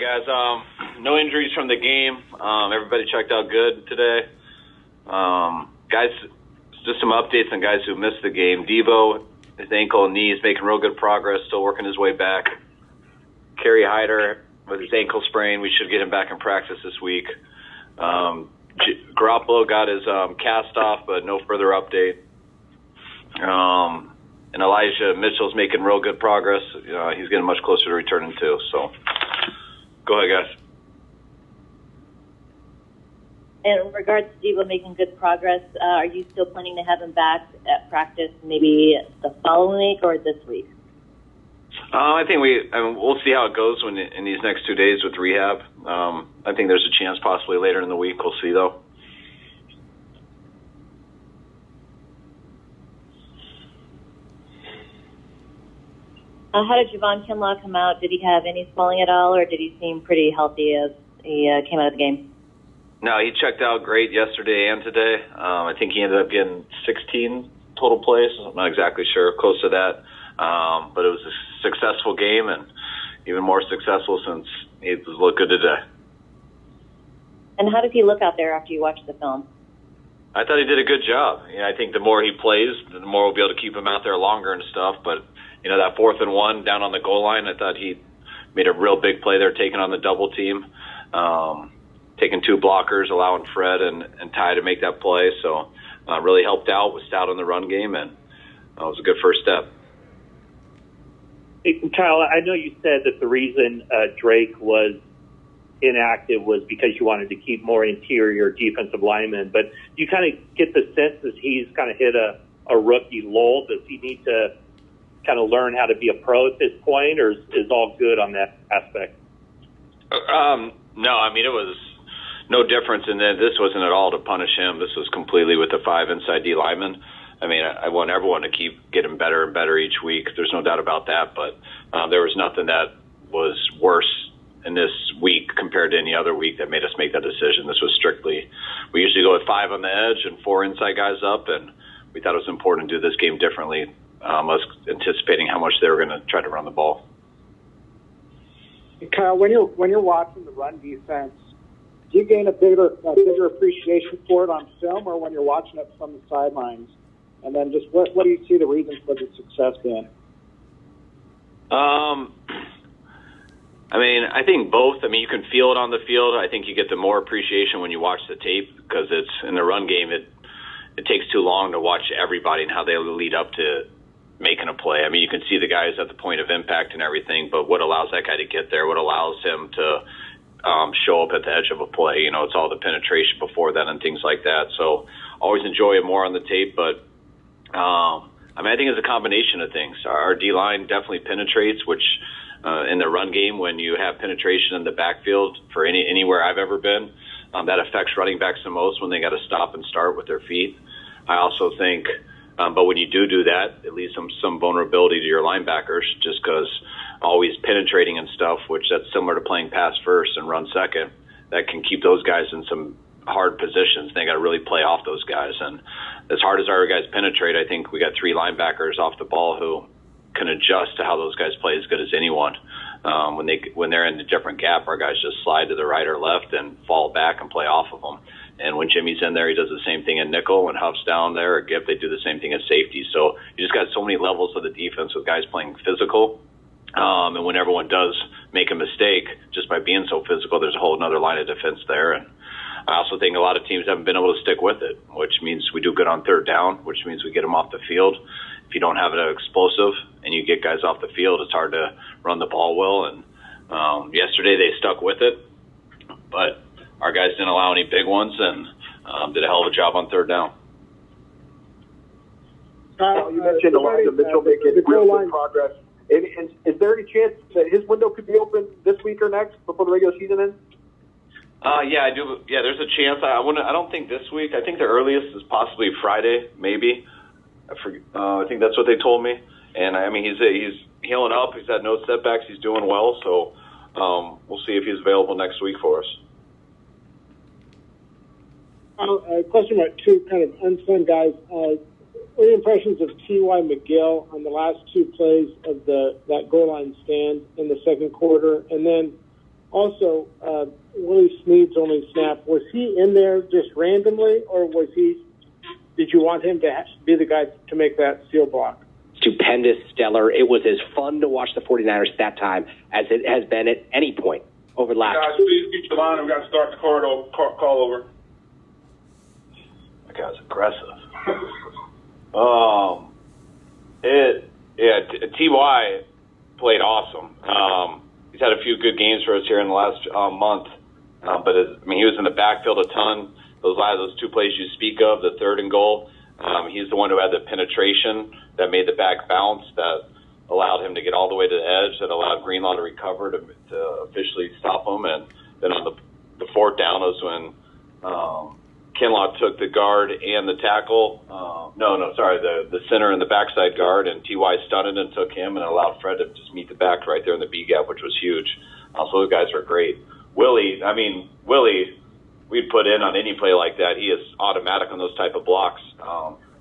guys. No injuries from the game. Everybody checked out good today. Guys, just some updates on guys who missed the game. Debo, his ankle and knee is making real good progress, still working his way back. Kerry Hyder with his ankle sprain, we should get him back in practice this week. Garoppolo got his cast off, but no further update. And Elijah Mitchell's making real good progress. He's getting much closer to returning too. So, go ahead, guys. In regards to Debo making good progress, are you still planning to have him back at practice maybe the following week or this week? I think we'll see how it goes in these next 2 days with rehab. I think there's a chance possibly later in the week. We'll see, though. How did Javon Kinlaw come out? Did he have any swelling at all, or did he seem pretty healthy as he came out of the game? No, he checked out great yesterday and today. I think he ended up getting 16 total plays. I'm not exactly sure, close to that. But it was a successful game, and even more successful since he looked good today. And how did he look out there after you watched the film? I thought he did a good job. I think the more he plays, the more we'll be able to keep him out there longer and stuff. But, that 4th and 1 down on the goal line, I thought he made a real big play there, taking on the double team, taking 2 blockers, allowing Fred and Ty to make that play. So really helped out, was stout in the run game, and it was a good first step. Hey, Kyle, I know you said that the reason Drake was inactive was because you wanted to keep more interior defensive linemen, but you kind of get the sense that he's kind of hit a rookie lull. Does he need to kind of learn how to be a pro at this point, or is all good on that aspect? No, it was no difference in that. This wasn't at all to punish him. This was completely with the 5 inside D linemen. I want everyone to keep getting better and better each week. There's no doubt about that, but there was nothing that was worse in this week compared to any other week that made us make that decision. This was strictly, we usually go with 5 on the edge and 4 inside guys up, and we thought it was important to do this game differently, us anticipating how much they were going to try to run the ball. Kyle, when you're watching the run defense, do you gain a bigger appreciation for it on film, or when you're watching it from the sidelines? And then just what do you see the reasons for the success being? I think both. You can feel it on the field. I think you get the more appreciation when you watch the tape, because it's in the run game. It takes too long to watch everybody and how they lead up to making a play. You can see the guys at the point of impact and everything, but what allows that guy to get there? What allows him to show up at the edge of a play? It's all the penetration before that and things like that. So always enjoy it more on the tape, but I think it's a combination of things. Our D-line definitely penetrates, which in the run game, when you have penetration in the backfield for anywhere I've ever been, that affects running backs the most when they got to stop and start with their feet. I also think, but when you do that, it leaves some vulnerability to your linebackers, just because always penetrating and stuff, which that's similar to playing pass first and run second, that can keep those guys in some hard positions. They got to really play off those guys. And as hard as our guys penetrate, I think we got 3 linebackers off the ball who can adjust to how those guys play as good as anyone. When they're in a different gap, our guys just slide to the right or left and fall back and play off of them. And when Jimmy's in there, he does the same thing in nickel. When Huff's down there or Gibb, they do the same thing at safety. So you just got so many levels of the defense with guys playing physical. And when everyone does make a mistake, just by being so physical, there's a whole other line of defense there. And I also think a lot of teams haven't been able to stick with it, which means we do good on 3rd down, which means we get them off the field. If you don't have it explosive and you get guys off the field, it's hard to run the ball well. And yesterday they stuck with it, but our guys didn't allow any big ones and did a hell of a job on 3rd down. You mentioned Elijah Mitchell making real good progress. And is there any chance that his window could be open this week or next before the regular season ends? Yeah, I do. Yeah, there's a chance. I don't think this week. I think the earliest is possibly Friday, maybe. I think that's what they told me. And he's healing up. He's had no setbacks. He's doing well. So we'll see if he's available next week for us. A question about 2 kind of unsung guys. What are your impressions of T.Y. McGill on the last 2 plays of that goal line stand in the second quarter? And then Also, Willie Snead's only snap, was he in there just randomly, or did you want him to be the guy to make that seal block? Stupendous, stellar. It was as fun to watch the 49ers that time as it has been at any point over the last. Guys, please get your line. We got to start the call over. That guy's aggressive. Ty played awesome. He's had a few good games for us here in the last month, but he was in the backfield a ton. Those two plays you speak of, the 3rd and goal. He's the one who had the penetration that made the back bounce, that allowed him to get all the way to the edge, that allowed Greenlaw to recover to officially stop him. And then on the 4th down was when Kinlaw took the guard and the tackle. The center and the backside guard, and Ty stunned and took him and allowed Fred to just meet the back right there in the B gap, which was huge. So those guys are great. Willie, we'd put in on any play like that. He is automatic on those type of blocks.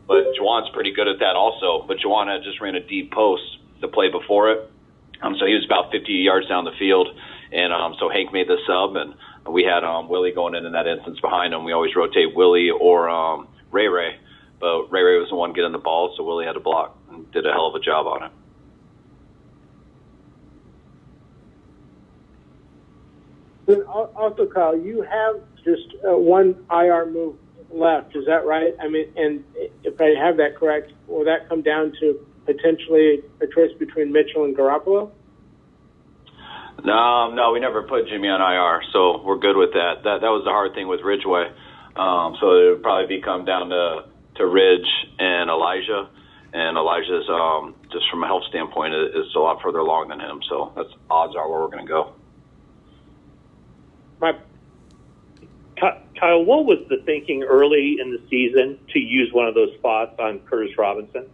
But Juwan's pretty good at that also. But Juwan had just ran a deep post the play before it. So he was about 50 yards down the field. And so Hank made the sub, and we had Willie going in that instance behind him. We always rotate Willie or Ray. But Ray was the one getting the ball, so Willie had to block and did a hell of a job on it. Also, Kyle, you have just one IR move left. Is that right? And if I have that correct, will that come down to potentially a choice between Mitchell and Garoppolo? No, we never put Jimmy on IR, so we're good with that. That was the hard thing with Ridgeway. So it would probably come down to Ridge and Elijah. And Elijah's, just from a health standpoint, is a lot further along than him. So that's odds are where we're going to go. Kyle, what was the thinking early in the season to use one of those spots on Curtis Robinson?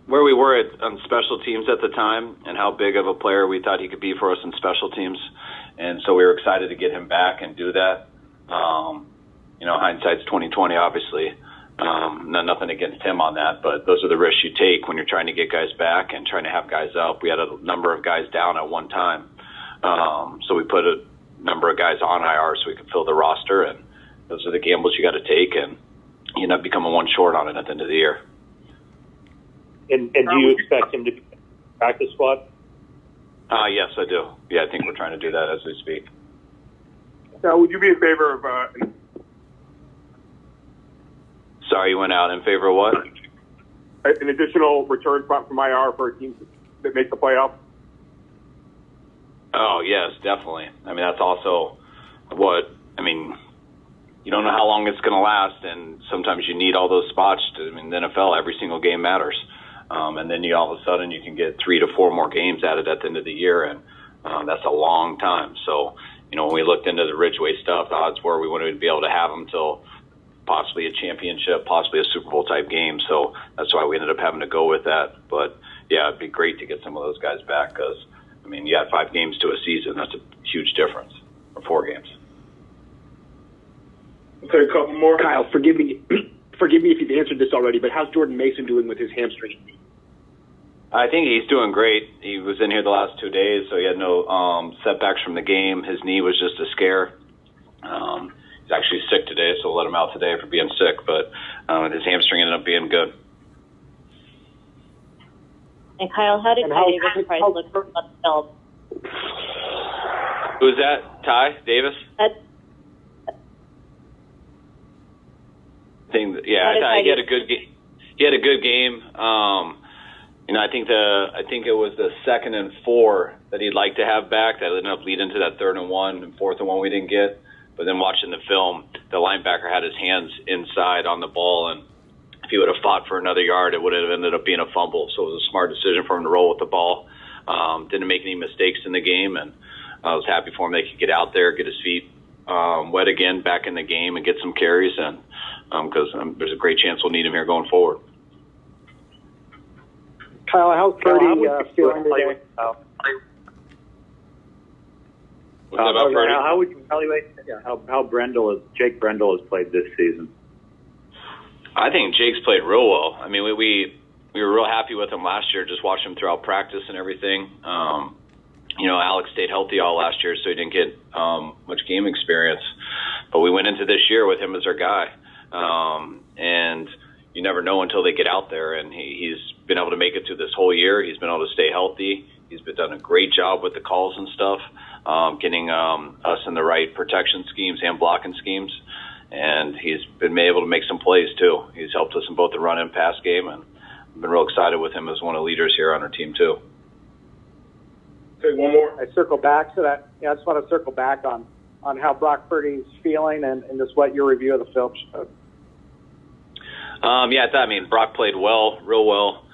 Where we were on special teams at the time and how big of a player we thought he could be for us in special teams. And so we were excited to get him back and do that. Hindsight's 20/20, obviously. Nothing against him on that, but those are the risks you take when you're trying to get guys back and trying to have guys up. We had a number of guys down at one time. So we put a number of guys on IR so we could fill the roster, and those are the gambles you got to take, and you end up becoming one short on it at the end of the year. And do you expect him to be in the practice squad? Yes, I do. Yeah, I think we're trying to do that as we speak. Now, would you be in favor of Sorry, you went out. In favor of what? an additional return spot from IR for a team that makes the playoff? Oh, yes, definitely. That's also you don't know how long it's going to last, and sometimes you need all those spots. In the NFL, every single game matters. And then all of a sudden you can get 3 to 4 more games added at the end of the year, and that's a long time. So, when we looked into the Ridgeway stuff, the odds were we wouldn't be able to have them till possibly a championship, possibly a Super Bowl type game. So that's why we ended up having to go with that. But, yeah, it'd be great to get some of those guys back because, you had 5 games to a season. That's a huge difference, or 4 games. We'll take a couple more. Kyle, forgive me if you've answered this already, but how's Jordan Mason doing with his hamstring? I think he's doing great. He was in here the last 2 days, so he had no setbacks from the game. His knee was just a scare. He's actually sick today, so we'll let him out today for being sick, but his hamstring ended up being good. And Kyle, how did Ty Davis Price look on film? Who's that? Ty Davis? He had a good game. He had a good game. I think it was the 2nd and 4 that he'd like to have back that ended up leading to that 3rd and 1 and 4th and 1 we didn't get. But then watching the film, the linebacker had his hands inside on the ball, and if he would have fought for another yard, it would have ended up being a fumble. So it was a smart decision for him to roll with the ball. Didn't make any mistakes in the game, and I was happy for him. They could get out there, get his feet wet again, back in the game, and get some carries, and because there's a great chance we'll need him here going forward. Kyle, how's Purdy feeling today? What's that about Purdy? How would you evaluate how Jake Brendel has played this season? I think Jake's played real well. We were real happy with him last year. Just watching him throughout practice and everything. Alex stayed healthy all last year, so he didn't get much game experience. But we went into this year with him as our guy. And you never know until they get out there. And he's been able to make it through this whole year. He's been able to stay healthy. He's done a great job with the calls and stuff, getting us in the right protection schemes and blocking schemes. And he's been able to make some plays, too. He's helped us in both the run and pass game. And I've been real excited with him as one of the leaders here on our team, too. Take one more. I circle back to that. Yeah, I just want to circle back on how Brock Purdy's feeling and just what your review of the film showed. Brock played well, real well.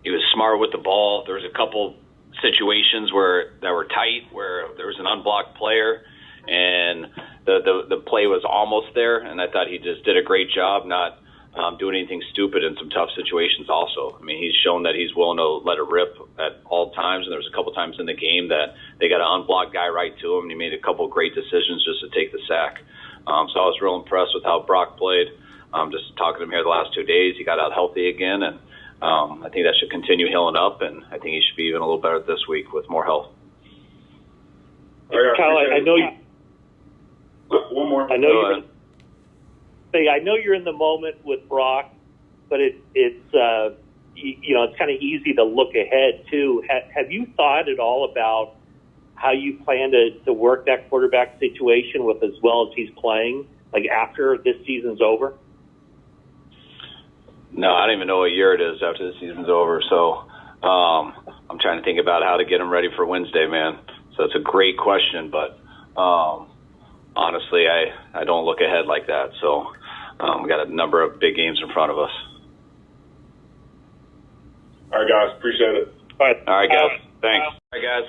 He was smart with the ball. There was a couple situations that were tight, where there was an unblocked player, and the play was almost there. And I thought he just did a great job, not doing anything stupid in some tough situations. Also, I mean, he's shown that he's willing to let it rip at all times. And there was a couple times in the game that they got an unblocked guy right to him, and he made a couple great decisions just to take the sack. So I was real impressed with how Brock played. Just talking to him here the last 2 days, he got out healthy again, and I think that should continue healing up, and I think he should be even a little better this week with more health. Kyle, I know you. One more. I know you're in the moment with Brock, but it's kind of easy to look ahead too. Have you thought at all about how you plan to work that quarterback situation with as well as he's playing, like after this season's over? No, I don't even know what year it is after the season's over. So I'm trying to think about how to get him ready for Wednesday, man. So it's a great question, but honestly, I don't look ahead like that. So we got a number of big games in front of us. All right, guys. Appreciate it. All right, guys. Thanks. All right, guys.